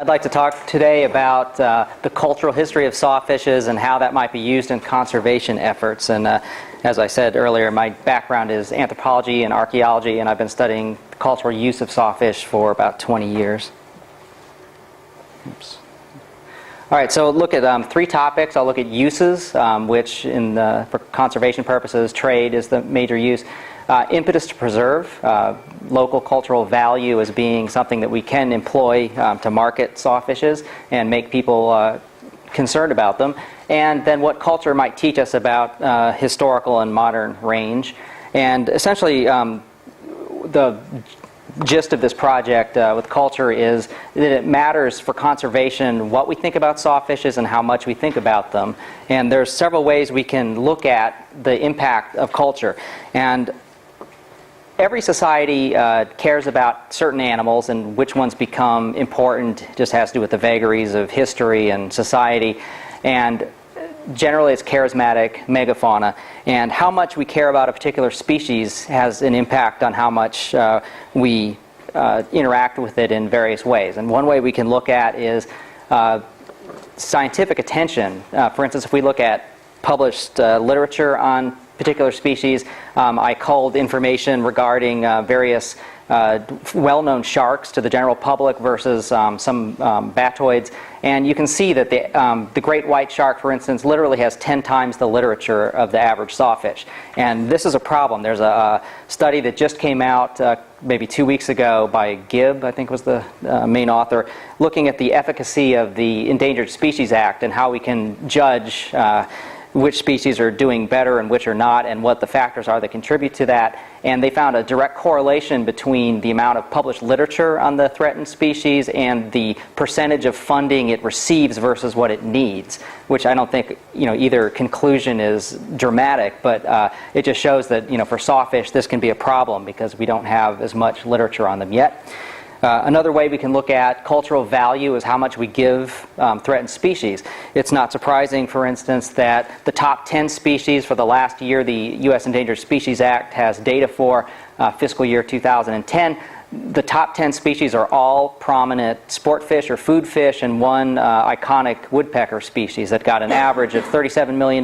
I'd like to talk today about the cultural history of sawfishes and how that might be used in conservation efforts. And as I said earlier, my background is anthropology and archaeology, and I've been studying the cultural use of sawfish for about 20 years. Oops. All right, so look at three topics. I'll look at uses, which for conservation purposes, trade is the major use. Impetus to preserve, local cultural value as being something that we can employ to market sawfishes and make people concerned about them. And then what culture might teach us about historical and modern range. And essentially, the gist of this project with culture is that it matters for conservation what we think about sawfishes and how much we think about them. And there's several ways we can look at the impact of culture. And every society cares about certain animals, and which ones become important just has to do with the vagaries of history and society. And generally it's charismatic megafauna. And how much we care about a particular species has an impact on how much we interact with it in various ways. And one way we can look at is scientific attention. For instance, if we look at published literature on particular species, I culled information regarding various well-known sharks to the general public versus some batoids, and you can see that the great white shark, for instance, literally has 10 times the literature of the average sawfish. And this is a problem. There's a study that just came out maybe 2 weeks ago by Gibb, I think was the main author, looking at the efficacy of the Endangered Species Act and how we can judge which species are doing better and which are not, and what the factors are that contribute to that. And they found a direct correlation between the amount of published literature on the threatened species and the percentage of funding it receives versus what it needs, which I don't think either conclusion is dramatic, but it just shows that for sawfish this can be a problem because we don't have as much literature on them yet. Another way we can look at cultural value is how much we give threatened species. It's not surprising, for instance, that the top 10 species for the last year the U.S. Endangered Species Act has data for, fiscal year 2010, the top 10 species are all prominent sport fish or food fish and one iconic woodpecker species that got an average of $37 million,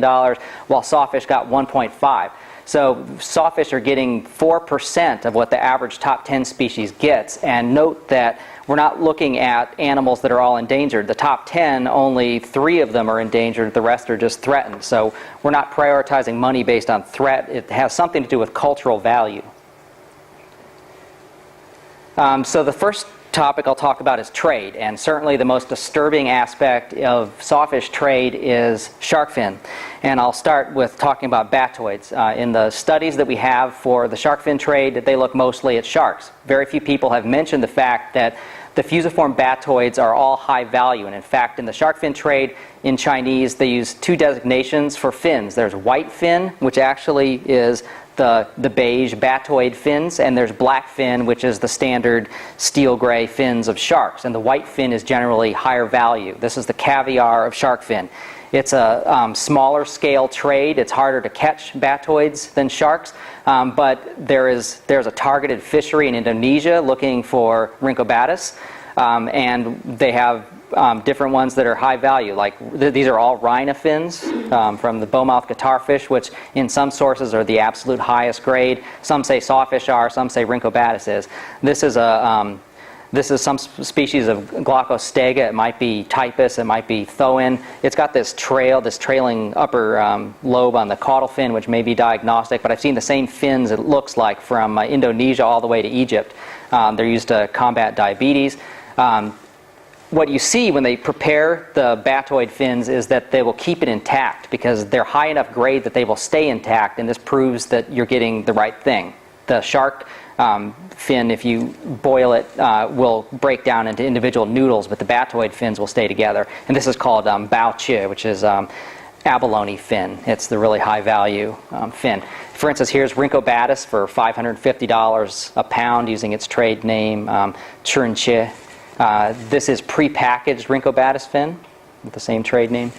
while sawfish got 1.5. So sawfish are getting 4% of what the average top 10 species gets. And note that we're not looking at animals that are all endangered. The top 10, only 3 of them are endangered. The rest are just threatened. So we're not prioritizing money based on threat. It has something to do with cultural value. So the first topic I'll talk about is trade, and certainly the most disturbing aspect of sawfish trade is shark fin. And I'll start with talking about batoids. In the studies that we have for the shark fin trade, they look mostly at sharks. Very few people have mentioned the fact that the fusiform batoids are all high value, and in fact in the shark fin trade in Chinese they use 2 designations for fins. There's white fin, which actually is the beige batoid fins, and there's black fin, which is the standard steel gray fins of sharks, and the white fin is generally higher value. This is the caviar of shark fin. It's a smaller scale trade. It's harder to catch batoids than sharks, but there's a targeted fishery in Indonesia looking for Rhynchobatus, and they have different ones that are high value, like these are all rhina fins from the bowmouth guitarfish, which in some sources are the absolute highest grade. Some say sawfish are, some say Rhynchobatus is. This is some species of Glaucostega. It might be typus, it might be thoin. It's got this trailing upper lobe on the caudal fin, which may be diagnostic, but I've seen the same fins, it looks like, from Indonesia all the way to Egypt. They're used to combat diabetes. What you see when they prepare the batoid fins is that they will keep it intact because they're high enough grade that they will stay intact, and this proves that you're getting the right thing. The shark fin, if you boil it, will break down into individual noodles, but the batoid fins will stay together. And this is called bao chi, which is abalone fin. It's the really high value fin. For instance, here's Rhynchobatus for $550 a pound using its trade name Churnche. This is pre-packaged Rhynchobatus fin with the same trade name.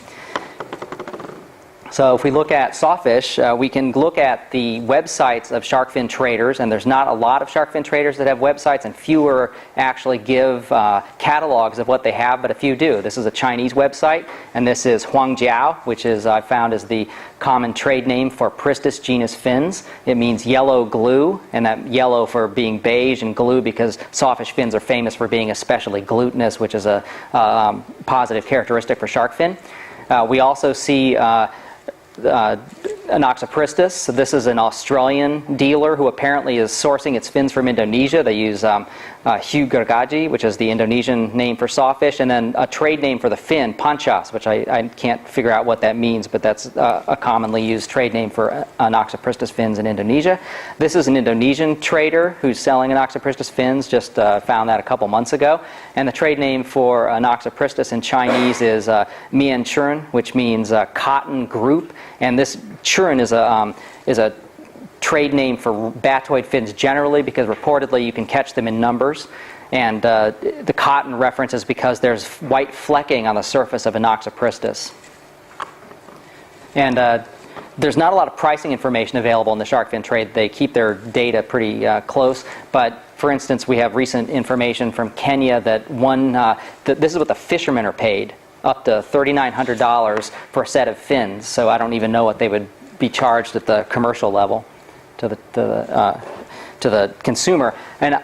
So if we look at sawfish, we can look at the websites of shark fin traders, and there's not a lot of shark fin traders that have websites, and fewer actually give catalogs of what they have, but a few do. This is a Chinese website, and this is Huangjiao, which is, I found, is the common trade name for Pristis genus fins. It means yellow glue, and that yellow for being beige and glue because sawfish fins are famous for being especially glutinous, which is a positive characteristic for shark fin. We also see Anaxopristis. So this is an Australian dealer who apparently is sourcing its fins from Indonesia. They use Hiu gergaji, which is the Indonesian name for sawfish, and then a trade name for the fin, Panchas, which I can't figure out what that means, but that's a commonly used trade name for Anaxopristis fins in Indonesia. This is an Indonesian trader who's selling Anaxopristis fins, just found that a couple months ago. And the trade name for Anaxopristis in Chinese is Mian Churn, which means cotton group. And this churn is a trade name for batoid fins generally, because reportedly you can catch them in numbers. And the cotton reference is because there's white flecking on the surface of Anaxopristis. And there's not a lot of pricing information available in the shark fin trade. They keep their data pretty close. But for instance, we have recent information from Kenya that this is what the fishermen are paid, up to $3,900 for a set of fins. So I don't even know what they would be charged at the commercial level to the consumer. And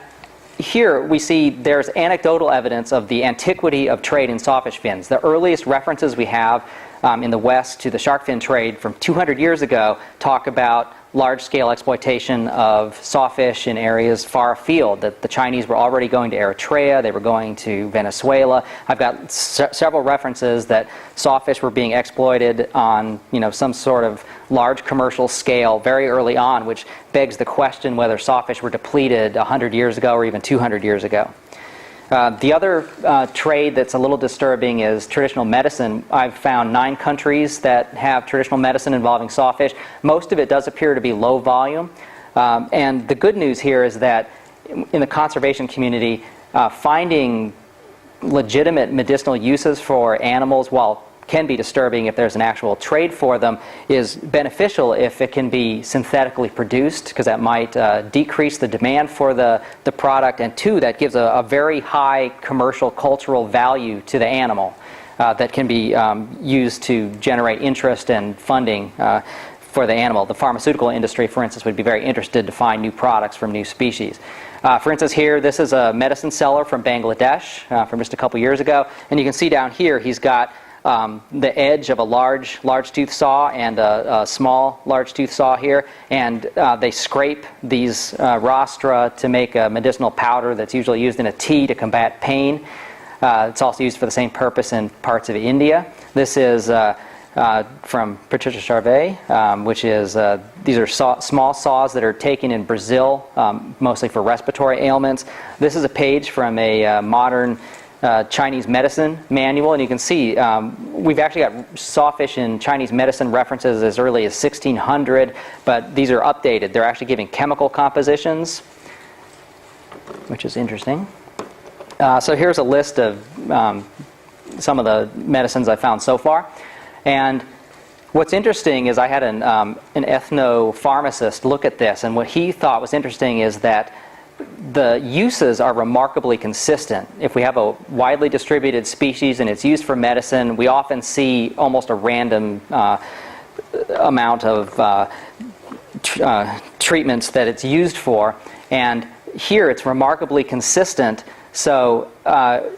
here we see there's anecdotal evidence of the antiquity of trade in sawfish fins. The earliest references we have in the West to the shark fin trade from 200 years ago talk about large-scale exploitation of sawfish in areas far afield. That the Chinese were already going to Eritrea, they were going to Venezuela. I've got several references that sawfish were being exploited on, some sort of large commercial scale very early on, which begs the question whether sawfish were depleted 100 years ago or even 200 years ago. The other trade that's a little disturbing is traditional medicine. I've found 9 countries that have traditional medicine involving sawfish. Most of it does appear to be low volume. And the good news here is that in the conservation community, finding legitimate medicinal uses for animals, while can be disturbing if there's an actual trade for them, is beneficial if it can be synthetically produced, because that might decrease the demand for the product, and 2, that gives a very high commercial cultural value to the animal that can be used to generate interest and funding for the animal. The pharmaceutical industry, for instance, would be very interested to find new products from new species. For instance, here, this is a medicine seller from Bangladesh from just a couple years ago, and you can see down here he's got the edge of a large tooth saw and a small large tooth saw here, and they scrape these rostra to make a medicinal powder that's usually used in a tea to combat pain. It's also used for the same purpose in parts of India. This is from Patricia Charvet, which is these are small saws that are taken in Brazil, mostly for respiratory ailments. This is a page from a modern Chinese medicine manual, and you can see we've actually got sawfish in Chinese medicine references as early as 1600, but these are updated. They're actually giving chemical compositions, which is interesting. So here's a list of some of the medicines I found so far. And what's interesting is I had an ethnopharmacist look at this, and what he thought was interesting is that the uses are remarkably consistent. If we have a widely distributed species and it's used for medicine, we often see almost a random amount of treatments that it's used for. And here it's remarkably consistent. So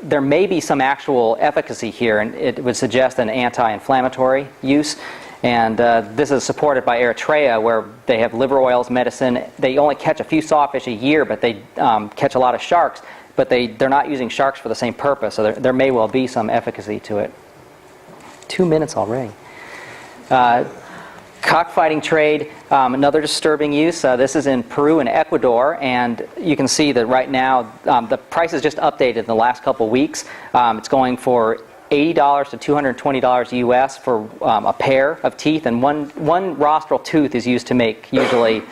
there may be some actual efficacy here, and it would suggest an anti-inflammatory use. And this is supported by Eritrea, where they have liver oils medicine. They only catch a few sawfish a year, but they catch a lot of sharks. But they're not using sharks for the same purpose, so there may well be some efficacy to it. 2 minutes already. Cockfighting trade, another disturbing use. This is in Peru and Ecuador, and you can see that right now the price is just updated in the last couple weeks. It's going for $80 to $220 US for a pair of teeth, and one rostral tooth is used to make usually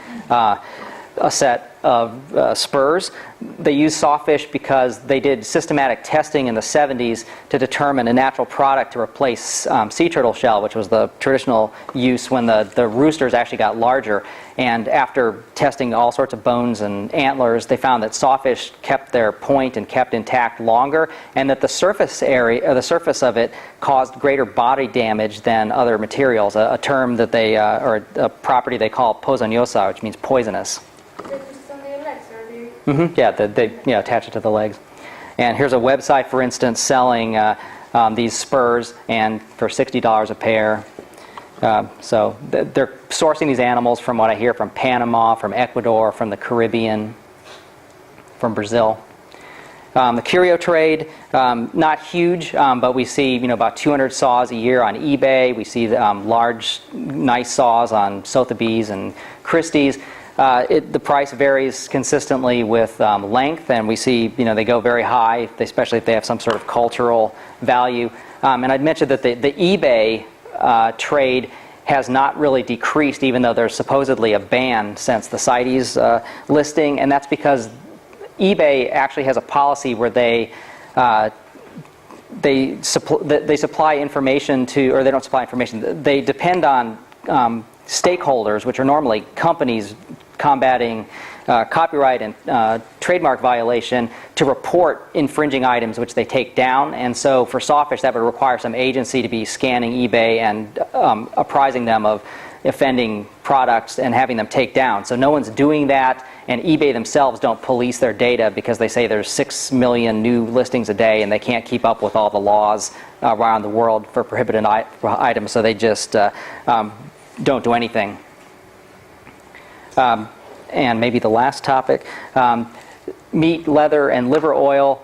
a set of spurs. They used sawfish because they did systematic testing in the 70s to determine a natural product to replace sea turtle shell, which was the traditional use when the roosters actually got larger. And after testing all sorts of bones and antlers, they found that sawfish kept their point and kept intact longer, and that the surface area, or the surface of it, caused greater body damage than other materials. A term that they, or a property they call ponzoñosa, which means poisonous. Yeah, they attach it to the legs. And here's a website, for instance, selling these spurs, and for $60 a pair. So they're sourcing these animals, from what I hear, from Panama, from Ecuador, from the Caribbean, from Brazil. The curio trade, not huge, but we see about 200 saws a year on eBay. We see large, nice saws on Sotheby's and Christie's. The price varies consistently with length, and we see they go very high, especially if they have some sort of cultural value. And I'd mentioned that the eBay trade has not really decreased, even though there's supposedly a ban since the CITES listing, and that's because eBay actually has a policy where they supply information to, or they don't supply information, they depend on stakeholders, which are normally companies combating copyright and trademark violation, to report infringing items which they take down. And so for sawfish, that would require some agency to be scanning eBay and apprising them of offending products and having them take down. So no one's doing that, and eBay themselves don't police their data because they say there's 6 million new listings a day and they can't keep up with all the laws around the world for prohibited items, so they just don't do anything. And maybe the last topic, meat, leather, and liver oil.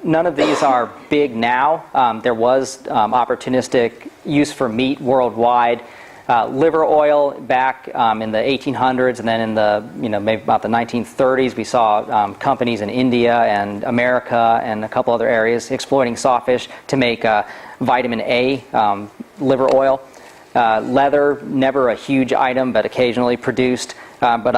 None of these are big now. There was opportunistic use for meat worldwide. Liver oil back in the 1800s, and then in the maybe about the 1930s, we saw companies in India and America and a couple other areas exploiting sawfish to make vitamin A liver oil. Leather, never a huge item, but occasionally produced. But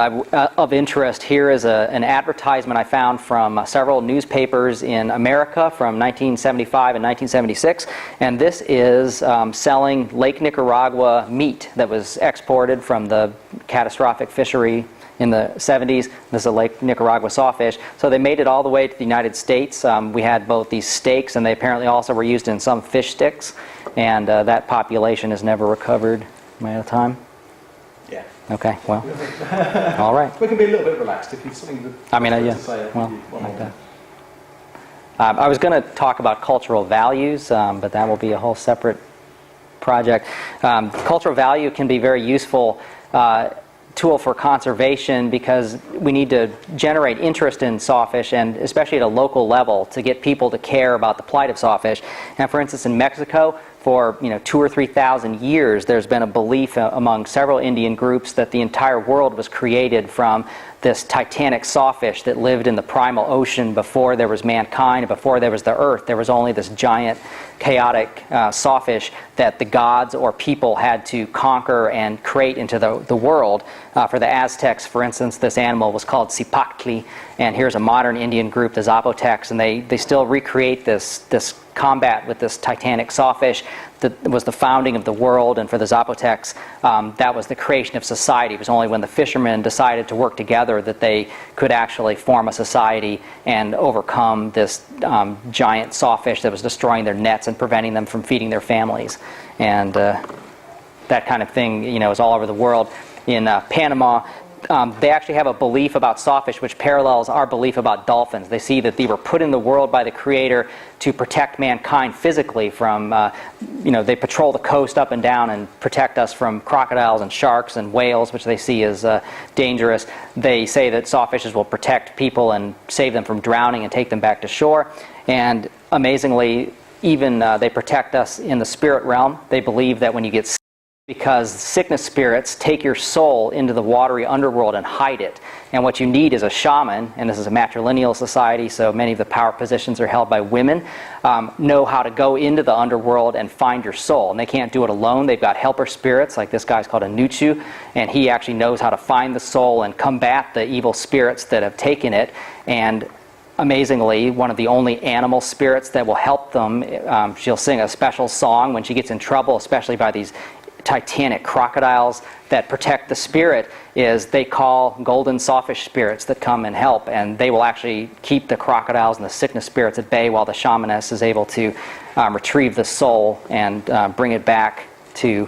of interest here is an advertisement I found from several newspapers in America from 1975 and 1976. And this is selling Lake Nicaragua meat that was exported from the catastrophic fishery in the 70s. This is a Lake Nicaragua sawfish. So they made it all the way to the United States. We had both these steaks, and they apparently also were used in some fish sticks. And that population has never recovered. Am I out of time? Yeah. Okay, well, all right. We can be a little bit relaxed if you've something to say. Well, like that. I was going to talk about cultural values, but that will be a whole separate project. Cultural value can be very useful tool for conservation because we need to generate interest in sawfish, and especially at a local level, to get people to care about the plight of sawfish. And for instance, in Mexico, for 2,000 or 3,000 years, there's been a belief among several Indian groups that the entire world was created from this titanic sawfish that lived in the primal ocean before there was mankind, before there was the earth. There was only this giant, chaotic sawfish that the gods or people had to conquer and create into the world. For the Aztecs, for instance, this animal was called Cipactli, and here's a modern Indian group, the Zapotecs, and they still recreate this combat with this titanic sawfish that was the founding of the world. And for the Zapotecs, that was the creation of society. It was only when the fishermen decided to work together that they could actually form a society and overcome this giant sawfish that was destroying their nets and preventing them from feeding their families. And that kind of thing, is all over the world. In Panama, they actually have a belief about sawfish which parallels our belief about dolphins. They see that they were put in the world by the Creator to protect mankind physically from, they patrol the coast up and down and protect us from crocodiles and sharks and whales, which they see as dangerous. They say that sawfishes will protect people and save them from drowning and take them back to shore. And amazingly, even they protect us in the spirit realm. They believe that when you get because sickness spirits take your soul into the watery underworld and hide it. And what you need is a shaman, and this is a matrilineal society, so many of the power positions are held by women, know how to go into the underworld and find your soul. And they can't do it alone. They've got helper spirits, like this guy's called a Nuchu, and he actually knows how to find the soul and combat the evil spirits that have taken it. And amazingly, one of the only animal spirits that will help them, she'll sing a special song when she gets in trouble, especially by these titanic crocodiles that protect the spirit, is they call golden sawfish spirits that come and help, and they will actually keep the crocodiles and the sickness spirits at bay while the shamaness is able to retrieve the soul and bring it back to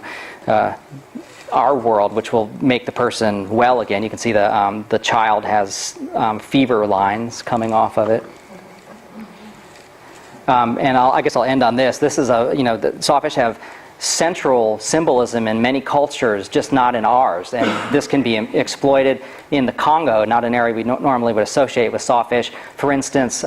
our world, which will make the person well again. You can see the child has fever lines coming off of it. And I guess I'll end on this. This is the sawfish have central symbolism in many cultures, just not in ours. And this can be exploited in the Congo, not an area we normally would associate with sawfish. For instance,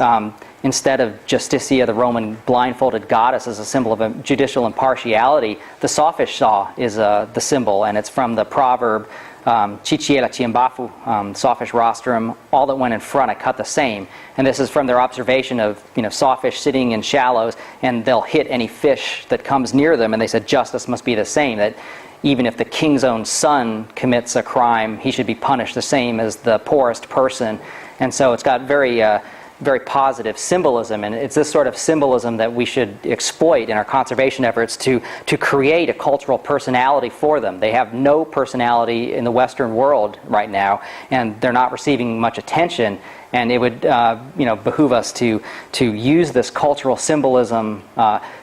instead of Justitia, the Roman blindfolded goddess, as a symbol of judicial impartiality, the sawfish saw is the symbol, and it's from the proverb, Chichiela Chiambafu, sawfish rostrum, all that went in front I cut the same. And this is from their observation of sawfish sitting in shallows, and they'll hit any fish that comes near them, and they said justice must be the same, that even if the king's own son commits a crime, he should be punished the same as the poorest person. And so it's got very positive symbolism, and it's this sort of symbolism that we should exploit in our conservation efforts to create a cultural personality for them. They have no personality in the Western world right now, and they're not receiving much attention, and it would behoove us to use this cultural symbolism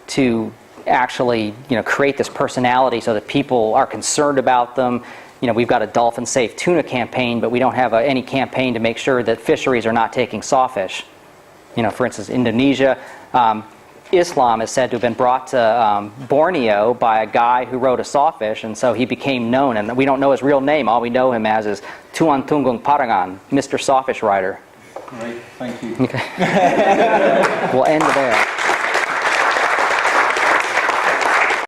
to actually create this personality so that people are concerned about them. We've got a dolphin safe tuna campaign, but we don't have any campaign to make sure that fisheries are not taking sawfish. For instance, Indonesia, Islam is said to have been brought to Borneo by a guy who rode a sawfish, and so he became known, and we don't know his real name. All we know him as is Tuan Tunggung Parangan, Mr. Sawfish Rider. Great, thank you. Okay. We'll end there.